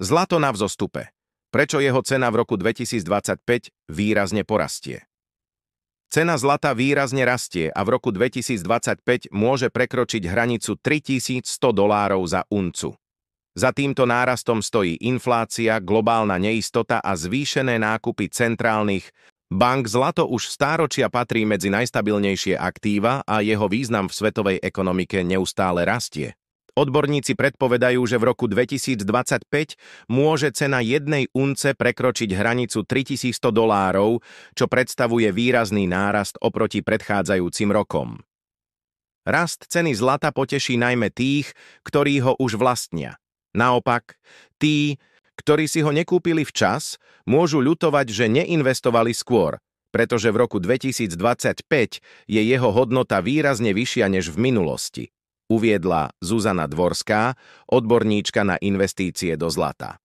Zlato na vzostupe. Prečo jeho cena v roku 2025 výrazne porastie? Cena zlata výrazne rastie a v roku 2025 môže prekročiť hranicu $3100 za uncu. Za týmto nárastom stojí inflácia, globálna neistota a zvýšené nákupy centrálnych bank. Zlato už stáročia patrí medzi najstabilnejšie aktíva a jeho význam v svetovej ekonomike neustále rastie. Odborníci predpovedajú, že v roku 2025 môže cena jednej unce prekročiť hranicu $3100, čo predstavuje výrazný nárast oproti predchádzajúcim rokom. Rast ceny zlata poteší najmä tých, ktorí ho už vlastnia. Naopak, tí, ktorí si ho nekúpili včas, môžu ľutovať, že neinvestovali skôr, pretože v roku 2025 je jeho hodnota výrazne vyššia než v minulosti, uviedla Zuzana Dvorská, odborníčka na investície do zlata.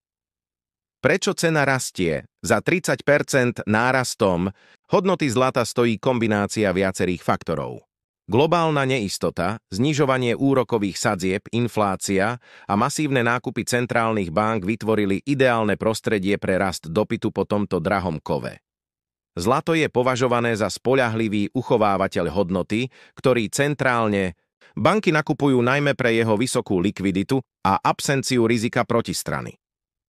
Prečo cena rastie? Za 30% nárastom hodnoty zlata stojí kombinácia viacerých faktorov. Globálna neistota, znižovanie úrokových sadzieb, inflácia a masívne nákupy centrálnych bank vytvorili ideálne prostredie pre rast dopytu po tomto drahom kove. Zlato je považované za spoľahlivý uchovávateľ hodnoty, ktorý centrálne banky nakupujú najmä pre jeho vysokú likviditu a absenciu rizika protistrany.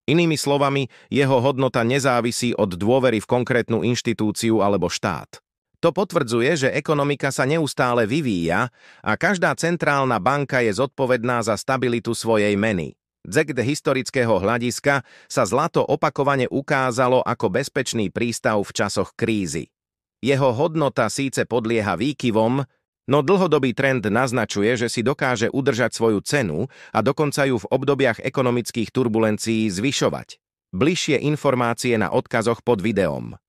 Inými slovami, jeho hodnota nezávisí od dôvery v konkrétnu inštitúciu alebo štát. To potvrdzuje, že ekonomika sa neustále vyvíja a každá centrálna banka je zodpovedná za stabilitu svojej meny. Z historického hľadiska sa zlato opakovane ukázalo ako bezpečný prístav v časoch krízy. Jeho hodnota síce podlieha výkyvom, no dlhodobý trend naznačuje, že si dokáže udržať svoju cenu a dokonca ju v obdobiach ekonomických turbulencií zvyšovať. Bližšie informácie na odkazoch pod videom.